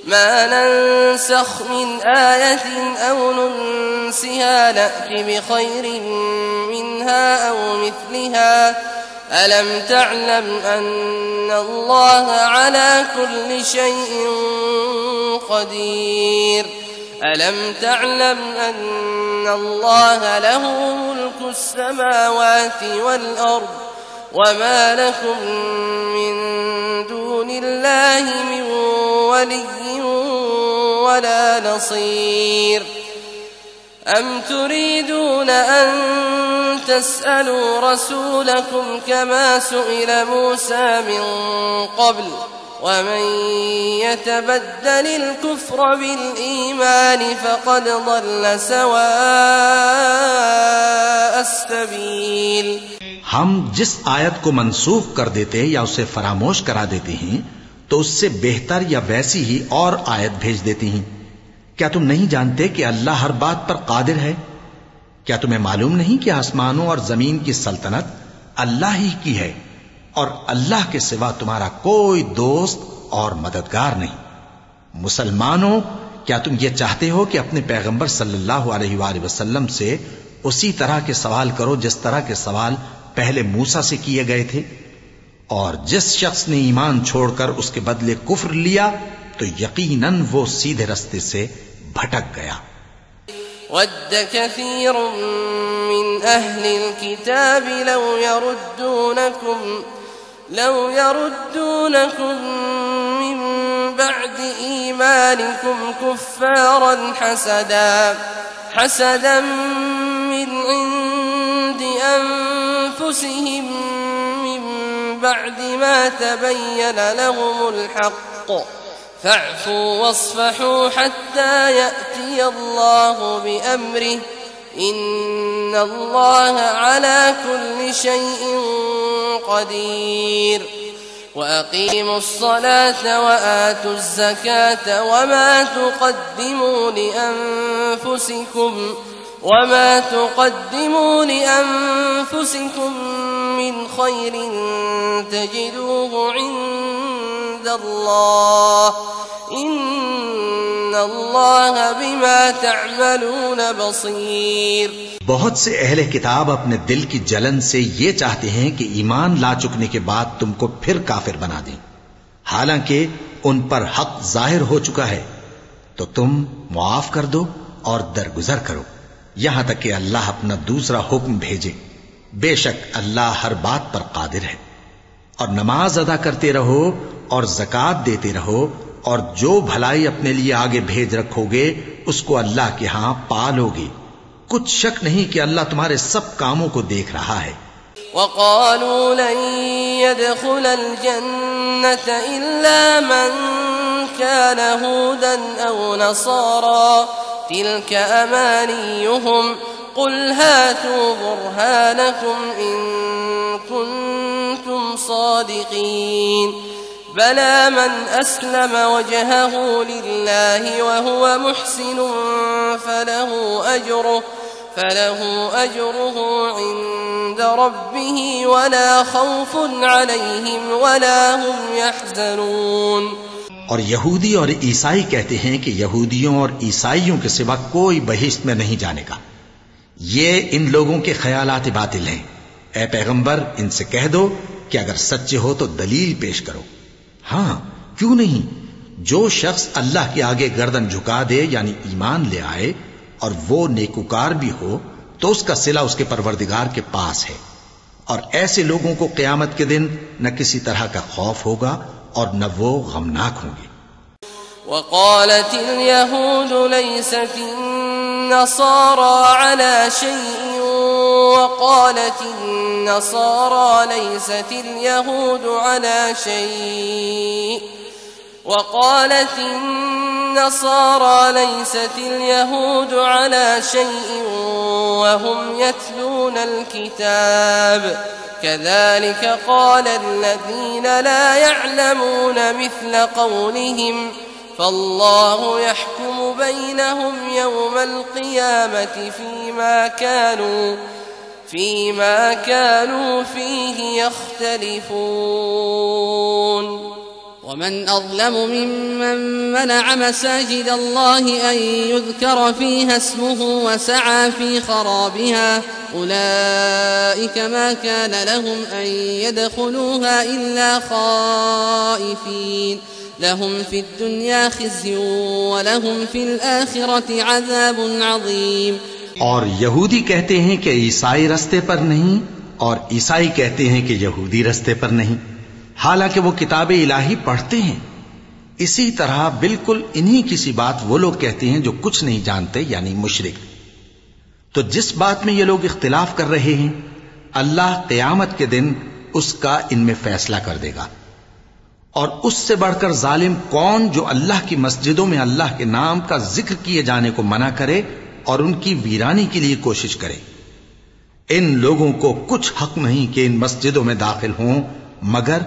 ما ننسخ من آية أو ننسها نأت بخير منها أو مثلها ألم تعلم أن الله على كل شيء قدير ألم تعلم أن الله له ملك السماوات والأرض وما لكم من دون الله من ولي ولا نصير أم تريدون أن تسألوا رسولكم كما سئل موسى من قبل ومن يتبدل الكفر بالإيمان فقد ضل سواء السبيل. ہم جس آیت کو منسوخ کر دیتے یا اسے فراموش کرا دیتے ہیں تو اس سے بہتر یا ویسی ہی اور آیت بھیج دیتی ہیں. کیا تم نہیں جانتے کہ اللہ ہر بات پر قادر ہے؟ کیا تمہیں معلوم نہیں کہ آسمانوں اور زمین کی سلطنت اللہ ہی کی ہے اور اللہ کے سوا تمہارا کوئی دوست اور مددگار نہیں؟ مسلمانوں، کیا تم یہ چاہتے ہو کہ اپنے پیغمبر صلی اللہ علیہ وآلہ وسلم سے اسی طرح کے سوال کرو جس طرح کے سوال پہلے موسیٰ سے کیے گئے تھے؟ اور جس شخص نے ایمان چھوڑ کر اس کے بدلے کفر لیا تو یقیناً وہ سیدھے رستے سے بھٹک گیا. ود كثير من أهل الكتاب لو يردونكم من بعد إيمانكم كفارا حسدا من عند أنفسهم من بعد ما تبين لهم الحق فاعفوا واصفحوا حتى يأتي الله بأمره إن الله على كل شيء قدير. وأقيموا الصلاة وآتوا الزكاة وما تقدموا لأنفسكم من خير تجدوه عند الله إن الله بما تعملون بصير. بہت سے اہل کتاب اپنے دل کی جلن سے یہ چاہتے ہیں کہ ایمان لا چکنے کے بعد تم کو پھر کافر بنا دیں، حالانکہ ان پر حق ظاہر ہو چکا ہے. تو تم معاف کر دو اور درگزر کرو یہاں تک کہ اللہ اپنا دوسرا حکم بھیجے. بے شک اللہ ہر بات پر قادر ہے. اور نماز ادا کرتے رہو اور زکوٰۃ دیتے رہو، اور جو بھلائی اپنے لیے آگے بھیج رکھو گے اس کو اللہ کے ہاں پا لو گے. کچھ شک نہیں کہ اللہ تمہارے سب کاموں کو دیکھ رہا ہے. وقالوا لن يدخل الجنة إلا من كان هودا أو نصارى تلك أمانيهم قل هاتوا برهانكم إن كنتم صادقين بلى من أسلم وجهه لله وهو محسن فله أجره عند ربه ولا خوف عليهم ولا هم يحزنون. اور یہودی اور عیسائی کہتے ہیں کہ یہودیوں اور عیسائیوں کے سوا کوئی بہشت میں نہیں جانے گا. یہ ان لوگوں کے خیالات باطل ہیں. اے پیغمبر ان سے کہہ دو کہ اگر سچے ہو تو دلیل پیش کرو. ہاں کیوں نہیں، جو شخص اللہ کے آگے گردن جھکا دے یعنی ایمان لے آئے اور وہ نیکوکار بھی ہو تو اس کا صلہ اس کے پروردگار کے پاس ہے. اور ایسے لوگوں کو قیامت کے دن نہ کسی طرح کا خوف ہوگا اور نہ وہ غمناک ہوں گے. وقالت اليهود ليست النصارى على شيء وقالت النصارى ليست اليهود على شيء وقالت النصارى ليست اليهود على شيء وهم يتلون الكتاب كذلك قال الذين لا يعلمون مثل قولهم فالله يحكم بينهم يوم القيامة فيما كانوا فيه يختلفون. ومن أظلم ممن منع مساجد الله أن يذكر فيها اسمه وسعى في خرابها أولئك ما كان لهم أن يدخلوها إلا خائفين لهم في الدنيا خزي ولهم في الآخرة عذاب عظيم. اور یہودی کہتے ہیں کہ عیسائی رستے پر نہیں، اور عیسائی کہتے ہیں کہ یہودی رستے پر نہیں، حالانکہ وہ کتاب الہی پڑھتے ہیں. اسی طرح بالکل انہی کسی بات وہ لوگ کہتے ہیں جو کچھ نہیں جانتے، یعنی مشرک. تو جس بات میں یہ لوگ اختلاف کر رہے ہیں، اللہ قیامت کے دن اس کا ان میں فیصلہ کر دے گا. اور اس سے بڑھ کر ظالم کون جو اللہ کی مسجدوں میں اللہ کے نام کا ذکر کیے جانے کو منع کرے اور ان کی ویرانی کے لیے کوشش کرے. ان لوگوں کو کچھ حق نہیں کہ ان مسجدوں میں داخل ہوں مگر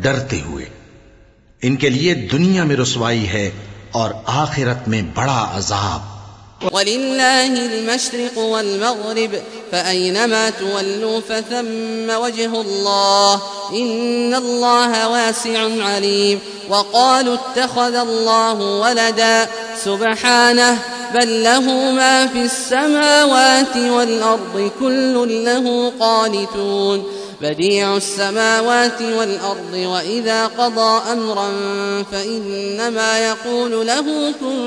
ڈرتے ہوئے. ان کے لیے دنیا میں رسوائی ہے اور آخرت میں بڑا عذاب. وَلِلَّهِ الْمَشْرِقُ وَالْمَغْرِبُ فَأَيْنَمَا تُوَلُّوا فَثَمَّ وَجْهُ اللَّهِ إِنَّ اللَّهَ وَاسِعٌ عَلِيمٌ. وَقَالُوا اتَّخَذَ اللَّهُ وَلَدًا سُبْحَانَهُ بل له ما في السماوات والأرض كل له قانتون بديع السماوات والأرض وإذا قضى أمرا فإنما يقول له كن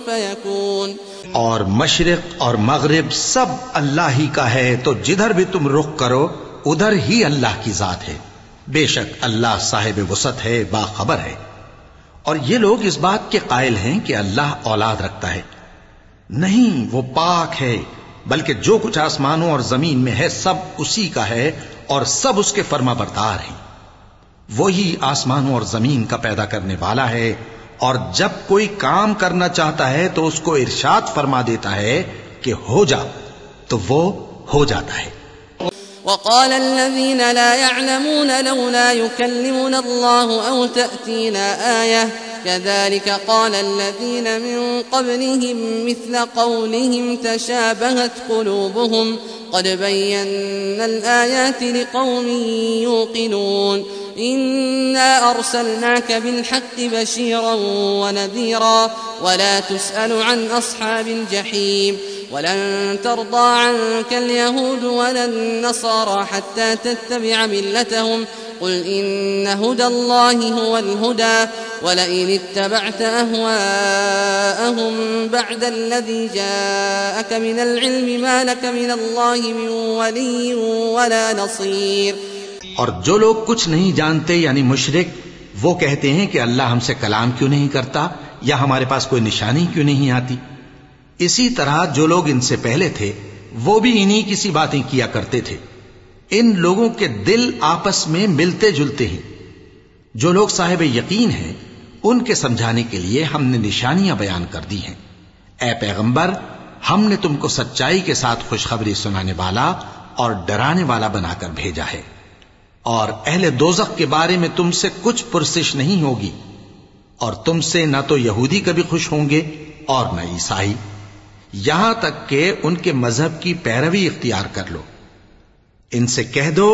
فيكون. اور مشرق اور مغرب سب اللہ ہی کا ہے، تو جدھر بھی تم رخ کرو ادھر ہی اللہ کی ذات ہے. بے شک اللہ صاحب وسعت ہے، باخبر ہے. اور یہ لوگ اس بات کے قائل ہیں کہ اللہ اولاد رکھتا ہے. نہیں، وہ پاک ہے، بلکہ جو کچھ آسمانوں اور زمین میں ہے سب اسی کا ہے اور سب اس کے فرما بردار ہیں. وہی آسمانوں اور زمین کا پیدا کرنے والا ہے، اور جب کوئی کام کرنا چاہتا ہے تو اس کو ارشاد فرما دیتا ہے کہ ہو جا، تو وہ ہو جاتا ہے. وقال الذين لا يعلمون لولا يكلمنا الله أو تأتينا آية كذلك قال الذين من قبلهم مثل قولهم تشابهت قلوبهم قد بينا الآيات لقوم يوقنون. إنا أرسلناك بالحق بشيرا ونذيرا ولا تسأل عن أصحاب الجحيم. ولن ترضى عنك اليهود ولا النصارى حتى تتبع ملتهم قل إن هدى الله هو الهدى ولئن اتبعت أهواءهم بعد الذي جاءك من العلم ما لك من الله من ولي ولا نصير. اور جو لوگ کچھ نہیں جانتے یعنی مشرک، وہ کہتے ہیں کہ اللہ ہم سے کلام کیوں نہیں کرتا یا ہمارے پاس کوئی نشانی کیوں نہیں آتی. اسی طرح جو لوگ ان سے پہلے تھے وہ بھی انہی کسی باتیں کیا کرتے تھے. ان لوگوں کے دل آپس میں ملتے جلتے ہیں. جو لوگ صاحب یقین ہیں ان کے سمجھانے کے لیے ہم نے نشانیاں بیان کر دی ہیں. اے پیغمبر، ہم نے تم کو سچائی کے ساتھ خوشخبری سنانے والا اور ڈرانے والا بنا کر بھیجا ہے. اور اہل دوزخ کے بارے میں تم سے کچھ پرسش نہیں ہوگی، اور تم سے نہ تو یہودی کبھی خوش ہوں گے اور نہ عیسائی، یہاں تک کہ ان کے مذہب کی پیروی اختیار کر لو. ان سے کہہ دو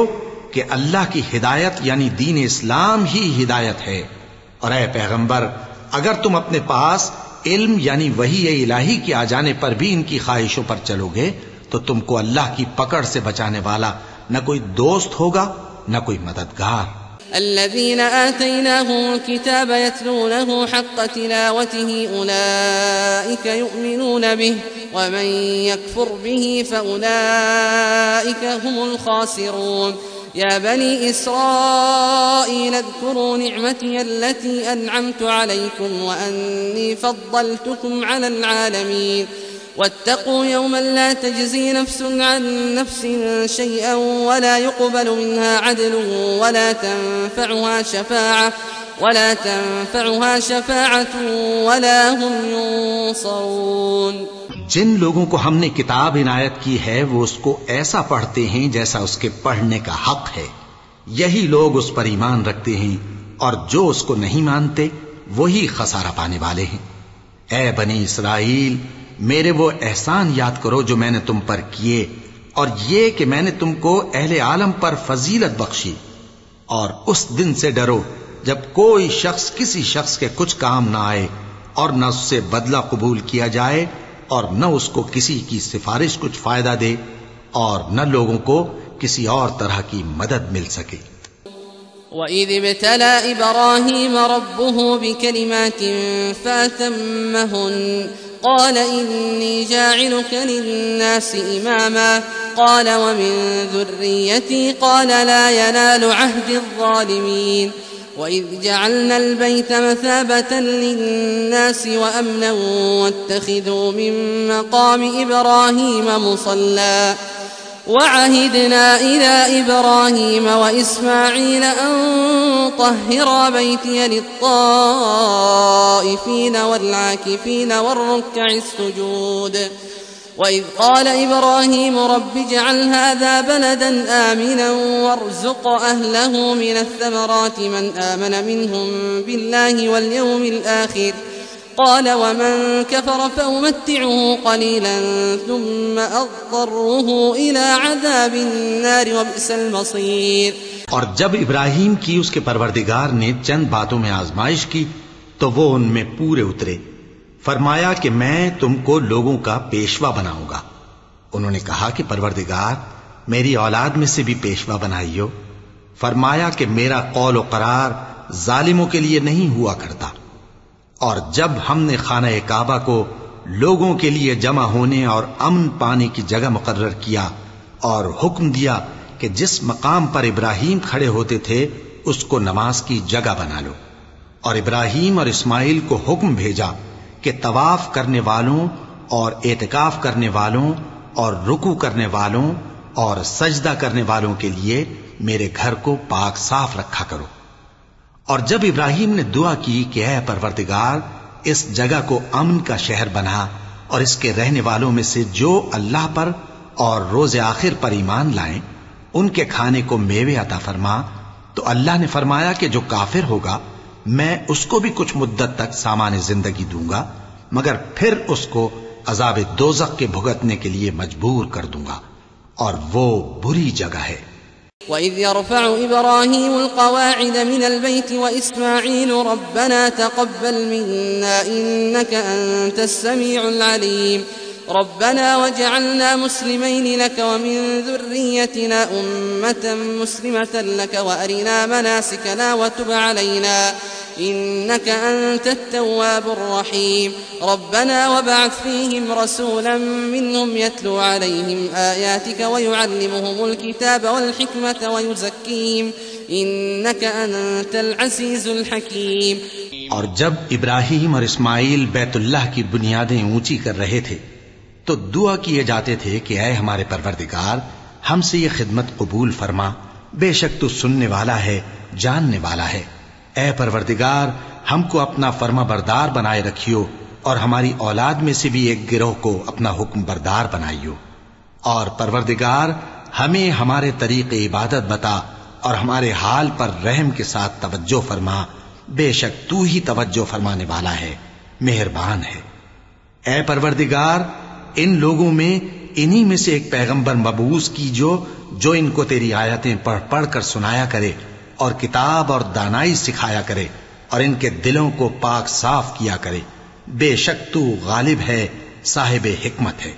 کہ اللہ کی ہدایت یعنی دین اسلام ہی ہدایت ہے. اور اے پیغمبر، اگر تم اپنے پاس علم یعنی وحی الہی کے آ جانے پر بھی ان کی خواہشوں پر چلو گے تو تم کو اللہ کی پکڑ سے بچانے والا نہ کوئی دوست ہوگا نہ کوئی مددگار. الذين آتيناهم الكتاب يتلونه حق تلاوته أولئك يؤمنون به ومن يكفر به فأولئك هم الخاسرون. يا بني إسرائيل اذكروا نعمتي التي أنعمت عليكم وأني فضلتكم على العالمين. واتقوا يوما لا تجزي نفس عن نفس شيئا ولا يقبل منها عدل ولا تنفعها شفاعة ولا هم ينصرون. جن لوگوں کو ہم نے کتاب عنایت کی ہے وہ اس کو ایسا پڑھتے ہیں جیسا اس کے پڑھنے کا حق ہے. یہی لوگ اس پر ایمان رکھتے ہیں، اور جو اس کو نہیں مانتے وہی خسارہ پانے والے ہیں. اے بنی اسرائیل، میرے وہ احسان یاد کرو جو میں نے تم پر کیے، اور یہ کہ میں نے تم کو اہل عالم پر فضیلت بخشی. اور اس دن سے ڈرو جب کوئی شخص کسی شخص کے کچھ کام نہ آئے اور نہ اس سے بدلہ قبول کیا جائے اور نہ اس کو کسی کی سفارش کچھ فائدہ دے اور نہ لوگوں کو کسی اور طرح کی مدد مل سکے۔ وَإِذِ ابْتَلَى إِبْرَاهِيمَ رَبُّهُ بِكَلِمَاتٍ فَأَتَمَّهُنَّ قال إني جاعلك للناس إماما قال ومن ذريتي قال لا ينال عهد الظالمين وإذ جعلنا البيت مثابة للناس وأمنا واتخذوا من مقام إبراهيم مصلى وعهدنا إلى إبراهيم وإسماعيل أن طهرا بيتي للطائفين والعاكفين والركع السجود وإذ قال إبراهيم رب اجعل هذا بلدا آمنا وارزق أهله من الثمرات من آمن منهم بالله واليوم الآخر قال ومن كفر فأمتعه قليلا ثم أضطره إلى عذاب النار وبئس المصير۔ اور جب ابراہیم کی اس کے پروردگار نے چند باتوں میں آزمائش کی تو وہ ان میں پورے اترے۔ فرمایا کہ میں تم کو لوگوں کا پیشوا بناؤں گا۔ انہوں نے کہا کہ پروردگار میری اولاد میں سے بھی پیشوا بنائیو۔ فرمایا کہ میرا قول و قرار ظالموں کے لیے نہیں ہوا کرتا۔ اور جب ہم نے خانہ کعبہ کو لوگوں کے لیے جمع ہونے اور امن پانے کی جگہ مقرر کیا اور حکم دیا کہ جس مقام پر ابراہیم کھڑے ہوتے تھے اس کو نماز کی جگہ بنا لو، اور ابراہیم اور اسماعیل کو حکم بھیجا کہ طواف کرنے والوں اور اعتکاف کرنے والوں اور رکوع کرنے والوں اور سجدہ کرنے والوں کے لیے میرے گھر کو پاک صاف رکھا کرو۔ اور جب ابراہیم نے دعا کی کہ اے پروردگار اس جگہ کو امن کا شہر بنا اور اس کے رہنے والوں میں سے جو اللہ پر اور روز آخر پر ایمان لائیں ان کے کھانے کو میوے عطا فرما، تو اللہ نے فرمایا کہ جو کافر ہوگا میں اس کو بھی کچھ مدت تک سامان زندگی دوں گا، مگر پھر اس کو عذاب دوزخ کے بھگتنے کے لیے مجبور کر دوں گا، اور وہ بری جگہ ہے۔ وَإِذْ يَرْفَعُ إِبْرَاهِيمُ الْقَوَاعِدَ مِنَ الْبَيْتِ وَإِسْمَاعِيلُ رَبَّنَا تَقَبَّلْ مِنَّا إِنَّكَ أَنْتَ السَّمِيعُ الْعَلِيمُ رَبَّنَا وَاجْعَلْنَا مُسْلِمَيْنِ لَكَ وَمِنْ ذُرِّيَّتِنَا أُمَّةً مُسْلِمَةً لَكَ وَأَرِنَا مَنَاسِكَنَا وَتُبْ عَلَيْنَا إنك أنت التواب الرحيم ربنا وابعث فيهم رسولا منهم يتلو عليهم آياتك ويعلمهم الكتاب والحكمة ويزكيهم إنك أنت العزيز الحكيم۔ اور جب ابراہیم اور اسماعیل بیت اللہ کی بنیادیں اونچی کر رہے تھے تو دعا کیے جاتے تھے کہ اے ہمارے پروردگار ہم سے یہ خدمت قبول فرما، بے شک تو سننے والا ہے، جاننے والا ہے۔ اے پروردگار ہم کو اپنا فرما بردار بنائے رکھیو اور ہماری اولاد میں سے بھی ایک گروہ کو اپنا حکم بردار بنائیو، اور پروردگار ہمیں ہمارے طریق عبادت بتا اور ہمارے حال پر رحم کے ساتھ توجہ فرما، بے شک تو ہی توجہ فرمانے والا ہے، مہربان ہے۔ اے پروردگار ان لوگوں میں انہی میں سے ایک پیغمبر مبعوث کیجو جو ان کو تیری آیتیں پڑھ پڑھ کر سنایا کرے اور کتاب اور دانائی سکھایا کرے اور ان کے دلوں کو پاک صاف کیا کرے، بے شک تو غالب ہے، صاحب حکمت ہے۔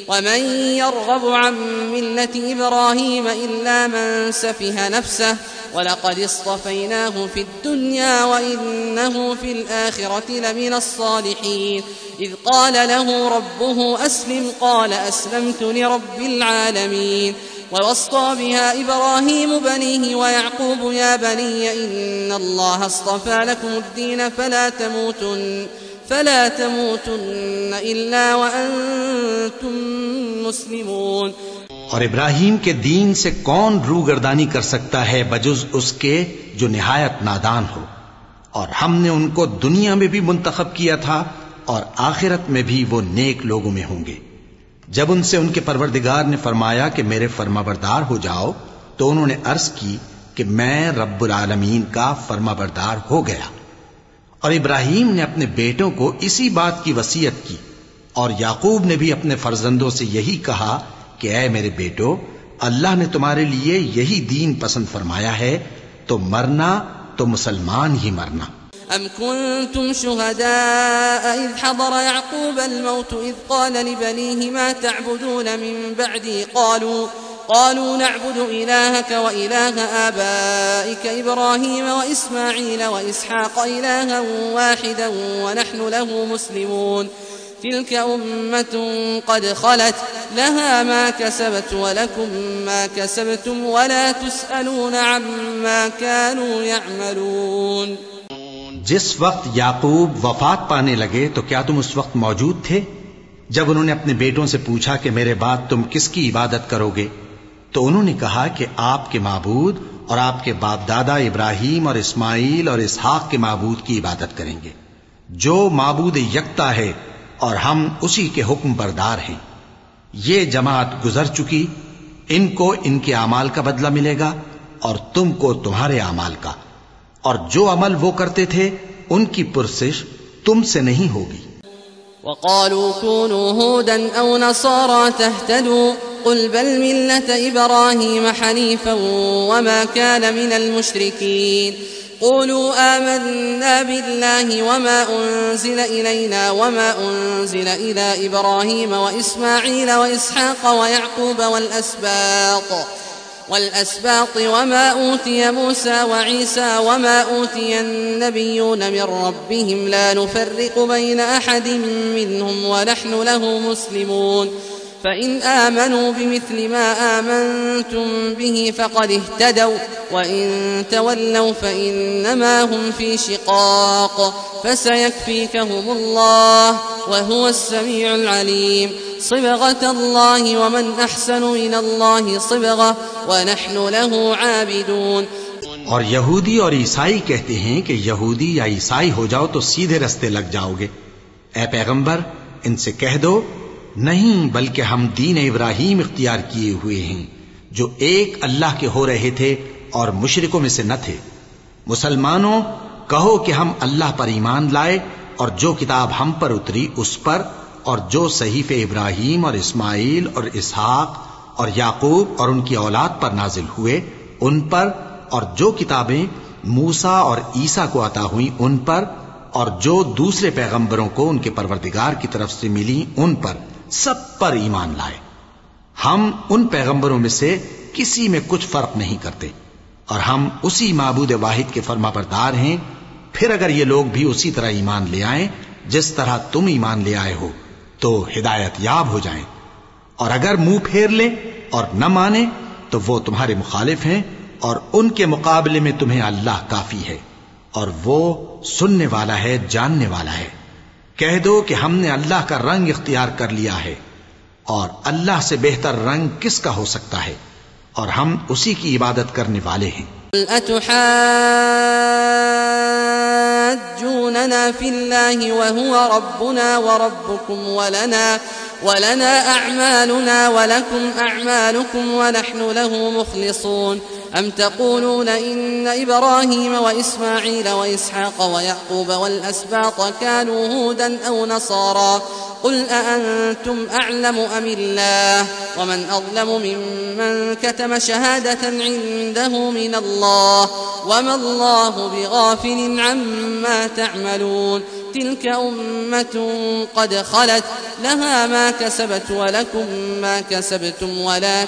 ومن يرغب عن ملة إبراهيم إلا من سفه نفسه ولقد اصطفيناه في الدنيا وإنه في الآخرة لمن الصالحين إذ قال له ربه أسلم قال أسلمت لرب العالمين ووصى بها إبراهيم بنيه ويعقوب يا بني إن الله اصطفى لكم الدين فلا تموتن إلا وأنتم مسلمون۔ اور ابراہیم کے دین سے کون روگردانی کر سکتا ہے بجز اس کے جو نہایت نادان ہو، اور ہم نے ان کو دنیا میں بھی منتخب کیا تھا اور آخرت میں بھی وہ نیک لوگوں میں ہوں گے۔ جب ان سے ان کے پروردگار نے فرمایا کہ میرے فرما بردار ہو جاؤ تو انہوں نے عرض کی کہ میں رب العالمین کا فرما بردار ہو گیا۔ اور ابراہیم نے اپنے بیٹوں کو اسی بات کی وصیت کی، اور یعقوب نے بھی اپنے فرزندوں سے یہی کہا کہ اے میرے بیٹو، اللہ نے تمہارے لیے یہی دین پسند فرمایا ہے، تو مرنا تو مسلمان ہی مرنا۔ أم كنتم شهداء إذ حضر يعقوب الموت إذ قال لبنيه ما تعبدون من بعدي قالوا نعبد إلهك وإله آبائك إبراهيم وإسماعيل وإسحاق إلها واحدا ونحن له مسلمون تلك أمة قد خلت لها ما كسبت ولكم ما كسبتم ولا تسألون عما كانوا يعملون۔ جس وقت یعقوب وفات پانے لگے تو کیا تم اس وقت موجود تھے جب انہوں نے اپنے بیٹوں سے پوچھا کہ میرے بعد تم کس کی عبادت کرو گے؟ تو انہوں نے کہا کہ آپ کے معبود اور آپ کے باپ دادا ابراہیم اور اسماعیل اور اسحاق کے معبود کی عبادت کریں گے جو معبود یکتا ہے اور ہم اسی کے حکم بردار ہیں۔ یہ جماعت گزر چکی، ان کو ان کے اعمال کا بدلہ ملے گا اور تم کو تمہارے اعمال کا، اور جو عمل وہ کرتے تھے ان کی پرسش تم سے نہیں ہوگی۔ وقالوا كونوا هودا أو نصارى تهتدوا قل بل ملة إبراهيم حنيفا وما كان من المشركين قولوا آمنا بالله وما أنزل إلينا وما أنزل إلى إبراهيم وإسماعيل وإسحاق ويعقوب والأسباط وما أوتي موسى وعيسى وما أوتي النبيون من ربهم لا نفرق بين أحد منهم ونحن له مسلمون فإن آمنوا بمثل ما آمنتم به فقد اهتدوا وإن تولوا فإنما هم في شقاق فسيكفيكهم الله وهو السميع العليم صبغة الله ومن أحسن من الله صبغة ونحن له عابدون۔ اور یہودی اور عیسائی کہتے ہیں کہ یہودی یا عیسائی ہو جاؤ تو سیدھے رستے لگ جاؤ گے۔ اے پیغمبر ان سے کہہ دو نہیں، بلکہ ہم دین ابراہیم اختیار کیے ہوئے ہیں جو ایک اللہ کے ہو رہے تھے اور مشرکوں میں سے نہ تھے۔ مسلمانوں کہو کہ ہم اللہ پر ایمان لائے اور جو کتاب ہم پر اتری اس پر، اور جو صحیفے ابراہیم اور اسماعیل اور اسحاق اور یعقوب اور ان کی اولاد پر نازل ہوئے ان پر، اور جو کتابیں موسیٰ اور عیسیٰ کو عطا ہوئیں ان پر، اور جو دوسرے پیغمبروں کو ان کے پروردگار کی طرف سے ملی ان پر، سب پر ایمان لائے۔ ہم ان پیغمبروں میں سے کسی میں کچھ فرق نہیں کرتے، اور ہم اسی معبود واحد کے فرما بردار ہیں۔ پھر اگر یہ لوگ بھی اسی طرح ایمان لے آئیں جس طرح تم ایمان لے آئے ہو تو ہدایت یاب ہو جائیں، اور اگر منہ پھیر لیں اور نہ مانیں تو وہ تمہارے مخالف ہیں، اور ان کے مقابلے میں تمہیں اللہ کافی ہے، اور وہ سننے والا ہے، جاننے والا ہے۔ کہہ دو کہ ہم نے اللہ کا رنگ اختیار کر لیا ہے، اور اللہ سے بہتر رنگ کس کا ہو سکتا ہے، اور ہم اسی کی عبادت کرنے والے ہیں۔ أتحاجوننا في الله وهو ربنا وربكم ولنا أعمالنا ولكم أعمالكم ونحن له مخلصون أم تقولون إن إبراهيم وإسماعيل وإسحاق ويعقوب والأسباط كانوا هودا أو نصارى قل أأنتم أعلم أم الله ومن أظلم ممن كتم شهادة عنده من الله وما الله بغافل عما تعملون تلك أمة قد خلت لها ما كسبت ولكم ما كسبتم ولا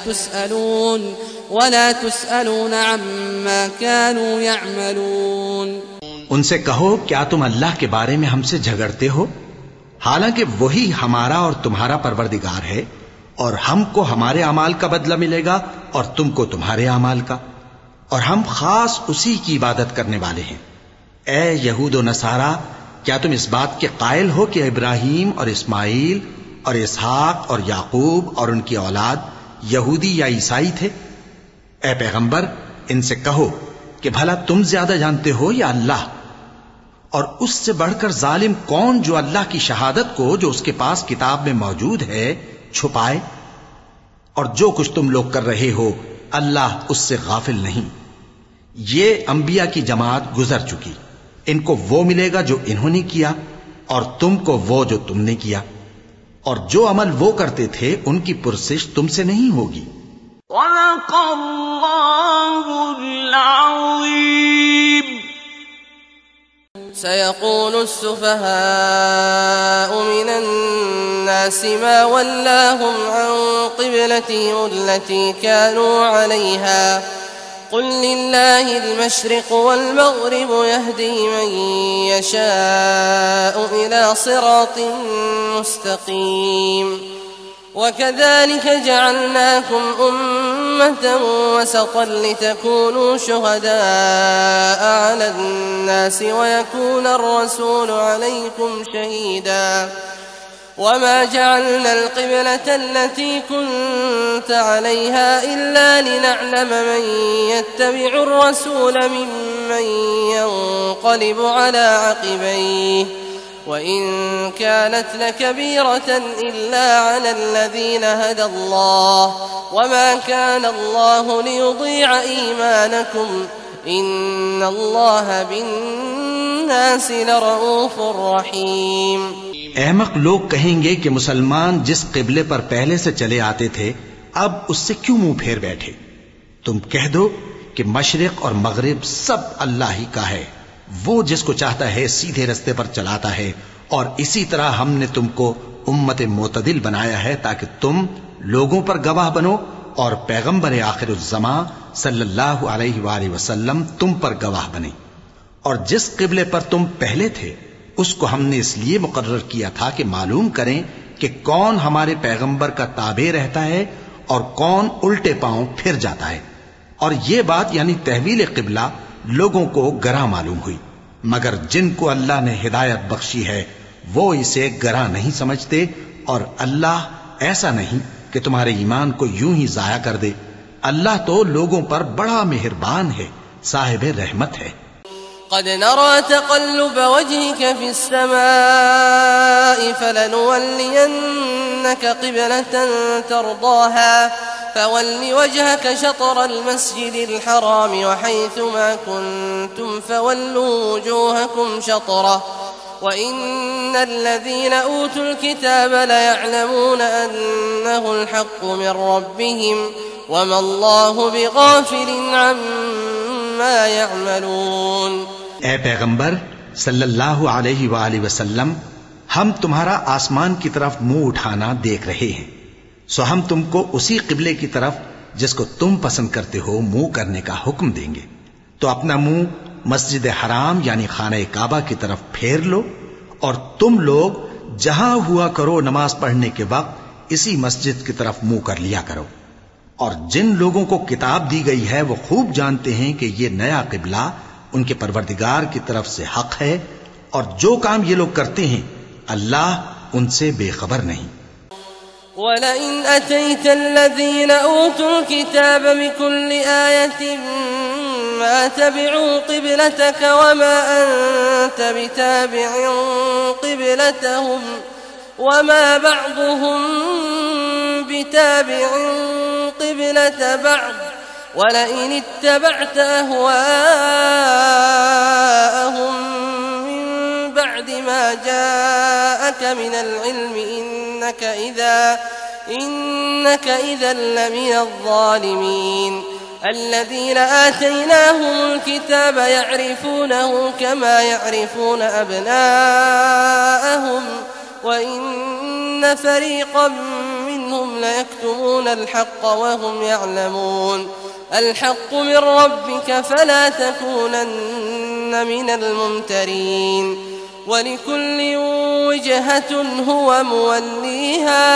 تسألون عما كانوا يعملون۔ ان سے کہو کیا تم اللہ کے بارے میں ہم سے جھگڑتے ہو، حالانکہ وہی ہمارا اور تمہارا پروردگار ہے، اور ہم کو ہمارے اعمال کا بدلہ ملے گا اور تم کو تمہارے اعمال کا، اور ہم خاص اسی کی عبادت کرنے والے ہیں۔ اے یہود و نصارہ، کیا تم اس بات کے قائل ہو کہ ابراہیم اور اسماعیل اور اسحاق اور یعقوب اور ان کی اولاد یہودی یا عیسائی تھے؟ اے پیغمبر ان سے کہو کہ بھلا تم زیادہ جانتے ہو یا اللہ؟ اور اس سے بڑھ کر ظالم کون جو اللہ کی شہادت کو جو اس کے پاس کتاب میں موجود ہے چھپائے؟ اور جو کچھ تم لوگ کر رہے ہو اللہ اس سے غافل نہیں۔ یہ انبیاء کی جماعت گزر چکی، ان کو وہ ملے گا جو انہوں نے کیا، اور تم کو وہ جو تم نے کیا، اور جو عمل وہ کرتے تھے ان کی پرسش تم سے نہیں ہوگی۔ صدق اللہ العظیم۔ سيقول السفهاء من الناس ما ولاهم عن قبلتهم التي كانوا عليها قل لله المشرق والمغرب يهدي من يشاء إلى صراط مستقيم وكذلك جعلناكم أمة وسطا لتكونوا شهداء على الناس ويكون الرسول عليكم شهيدا وما جعلنا القبلة التي كنت عليها إلا لنعلم من يتبع الرسول ممن ينقلب على عقبيه وإن كانت لكبيرة إلا على الذين هدى الله وما كان الله ليضيع إيمانكم إن الله بالناس لرؤوف رحيم. احمق لوگ کہیں گے کہ مسلمان جس قبلے پر پہلے سے چلے آتے تھے اب اس سے کیوں منہ پھیر بیٹھے؟ تم کہہ دو کہ مشرق اور مغرب سب اللہ ہی کا ہے، وہ جس کو چاہتا ہے سیدھے رستے پر چلاتا ہے، اور اسی طرح ہم نے تم کو امت معتدل بنایا ہے تاکہ تم لوگوں پر گواہ بنو اور پیغمبر آخر الزمان صلی اللہ علیہ وآلہ وسلم تم پر گواہ بنے. اور جس قبلے پر تم پہلے تھے اس کو ہم نے اس لیے مقرر کیا تھا کہ معلوم کریں کہ کون ہمارے پیغمبر کا تابع رہتا ہے اور کون الٹے پاؤں پھر جاتا ہے. اور یہ بات یعنی تحویل قبلہ لوگوں کو گراں معلوم ہوئی، مگر جن کو اللہ نے ہدایت بخشی ہے وہ اسے گراں نہیں سمجھتے، اور اللہ ایسا نہیں کہ تمہارے ایمان کو یوں ہی ضائع کر دے. اللہ تو لوگوں پر بڑا مہربان ہے، صاحب رحمت ہے. قد نرى تقلب وجهك في السماء فلنولينك قبلة ترضاها فول وجهك شطر المسجد الحرام وحيث ما كنتم فولوا وجوهكم شطره وإن الذين أوتوا الكتاب ليعلمون أنه الحق من ربهم وما الله بغافل عما يعملون. اے پیغمبر صلی اللہ علیہ وآلہ وسلم، ہم تمہارا آسمان کی طرف منہ اٹھانا دیکھ رہے ہیں، سو ہم تم کو اسی قبلے کی طرف جس کو تم پسند کرتے ہو منہ کرنے کا حکم دیں گے. تو اپنا منہ مسجد حرام یعنی خانہ کعبہ کی طرف پھیر لو، اور تم لوگ جہاں ہوا کرو نماز پڑھنے کے وقت اسی مسجد کی طرف منہ کر لیا کرو. اور جن لوگوں کو کتاب دی گئی ہے وہ خوب جانتے ہیں کہ یہ نیا قبلہ ان کے پروردگار کی طرف سے حق ہے، اور جو کام یہ لوگ کرتے ہیں اللہ ان سے بے خبر نہیں. وَلَئِنْ أَتَيْتَ الَّذِينَ أُوتُوا الْكِتَابَ بِكُلِّ آيَةٍ مَا تَبِعُوا قِبْلَتَكَ وَمَا أَنْتَ بِتَابِعٍ قِبْلَتَهُمْ وَمَا بَعْضُهُمْ بِتَابِعٍ قِبْلَةَ بَعْضٍ وَلَئِنِ اتَّبَعْتَ أَهْوَاءَهُمْ مِنْ بَعْدِ مَا جَاءَكَ مِنَ الْعِلْمِ إِنَّكَ إِذًا لَمِنَ الظَّالِمِينَ. الَّذِينَ آتَيْنَاهُمُ الْكِتَابَ يَعْرِفُونَهُ كَمَا يَعْرِفُونَ أَبْنَاءَهُمْ وَإِنَّ فَرِيقًا مِّنْهُمْ لَيَكْتُمُونَ الْحَقَّ وَهُمْ يَعْلَمُونَ. الْحَقُّ مِنْ رَبِّكَ فَلَا تَكُونَنَّ مِنَ الْمُمْتَرِينَ. وَلِكُلٍّ وِجْهَةٌ هُوَ مُوَلِّيهَا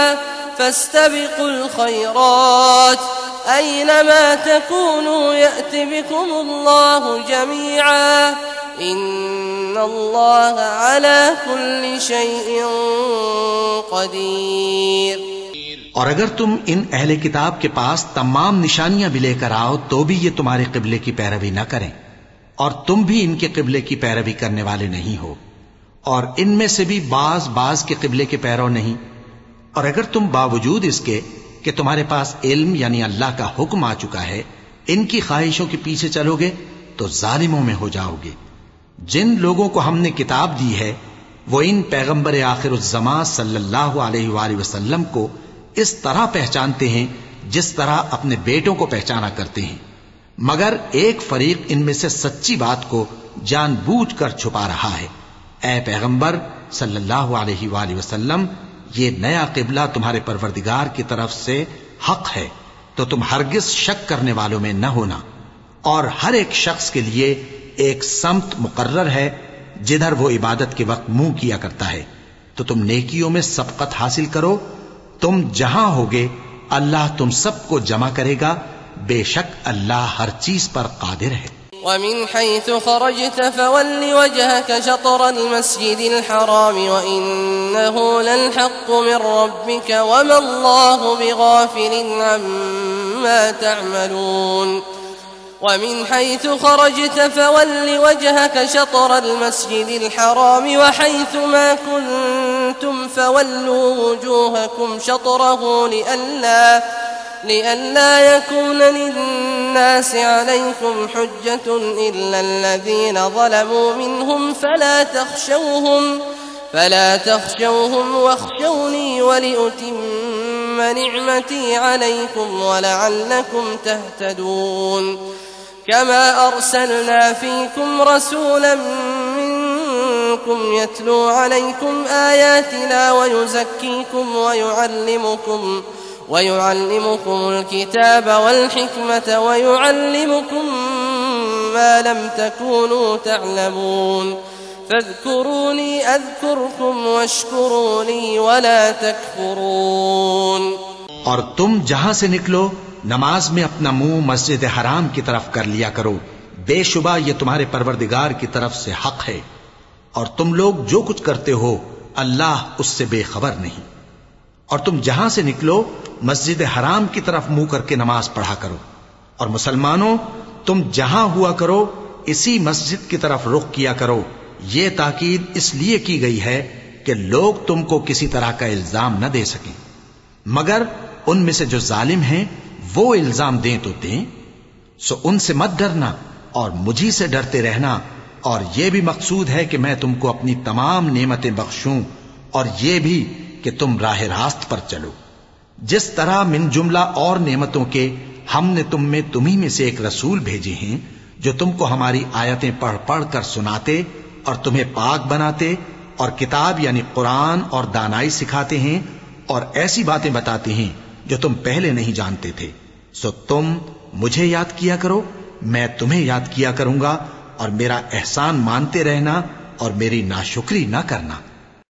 فَاسْتَبِقُوا الْخَيْرَاتِ أَيْنَمَا تَكُونُوا يَأْتِ بِكُمُ اللَّهُ جَمِيعًا إِنَّ اللَّهَ عَلَى كُلِّ شَيْءٍ قَدِيرٌ. اور اگر تم ان اہل کتاب کے پاس تمام نشانیاں بھی لے کر آؤ تو بھی یہ تمہارے قبلے کی پیروی نہ کریں، اور تم بھی ان کے قبلے کی پیروی کرنے والے نہیں ہو، اور ان میں سے بھی بعض کے قبلے کے پیرو نہیں. اور اگر تم باوجود اس کے کہ تمہارے پاس علم یعنی اللہ کا حکم آ چکا ہے ان کی خواہشوں کے پیچھے چلو گے تو ظالموں میں ہو جاؤ گے. جن لوگوں کو ہم نے کتاب دی ہے وہ ان پیغمبر آخر الزمان صلی اللہ علیہ وآلہ وسلم کو اس طرح پہچانتے ہیں جس طرح اپنے بیٹوں کو پہچانا کرتے ہیں، مگر ایک فریق ان میں سے سچی بات کو جان بوجھ کر چھپا رہا ہے۔ اے پیغمبر صلی اللہ علیہ وآلہ وسلم، یہ نیا قبلہ تمہارے پروردگار کی طرف سے حق ہے، تو تم ہرگز شک کرنے والوں میں نہ ہونا، اور ہر ایک شخص کے لیے ایک سمت مقرر ہے جدھر وہ عبادت کے وقت منہ کیا کرتا ہے، تو تم نیکیوں میں سبقت حاصل کرو۔ تم جہاں ہوگے اللہ تم سب کو جمع کرے گا، بے شک اللہ ہر چیز پر قادر ہے۔ ومن حيث خرجت فول وجهك شطر المسجد الحرام وإنه للحق من ربك وما الله بغافل عما تعملون ومن حيث خرجت فول وجهك شطر المسجد الحرام وحيث ما كنتم فولوا وجوهكم شطره لئلا يكون للناس عليكم حجة إلا الذين ظلموا منهم فلا تخشوهم واخشوني ولأتم نعمتي عليكم ولعلكم تهتدون كما أرسلنا فيكم رسولا منكم يتلو عليكم آياتنا ويزكيكم ويعلمكم الكتاب والحكمة ويعلمكم ما لم تكونوا تعلمون فاذكروني أذكركم واشكروا لي ولا تكفرون۔ اور تم جہاں سے نکلو نماز میں اپنا منہ مسجد حرام کی طرف کر لیا کرو، بے شبہ یہ تمہارے پروردگار کی طرف سے حق ہے، اور تم لوگ جو کچھ کرتے ہو اللہ اس سے بے خبر نہیں۔ اور تم جہاں سے نکلو مسجد حرام کی طرف منہ کر کے نماز پڑھا کرو، اور مسلمانوں تم جہاں ہوا کرو اسی مسجد کی طرف رخ کیا کرو۔ یہ تاکید اس لیے کی گئی ہے کہ لوگ تم کو کسی طرح کا الزام نہ دے سکیں، مگر ان میں سے جو ظالم ہیں وہ الزام دیں تو دیں، سو ان سے مت ڈرنا اور مجھی سے ڈرتے رہنا، اور یہ بھی مقصود ہے کہ میں تم کو اپنی تمام نعمتیں بخشوں، اور یہ بھی کہ تم راہ راست پر چلو۔ جس طرح من جملہ اور نعمتوں کے ہم نے تمہیں میں سے ایک رسول بھیجے ہیں جو تم کو ہماری آیتیں پڑھ پڑھ کر سناتے اور تمہیں پاک بناتے، اور کتاب یعنی قرآن اور دانائی سکھاتے ہیں، اور ایسی باتیں بتاتے ہیں جو تم پہلے نہیں جانتے تھے، سو تم مجھے یاد کیا کرو، میں تمہیں یاد کیا کروں گا، اور میرا احسان مانتے رہنا اور میری ناشکری نہ کرنا۔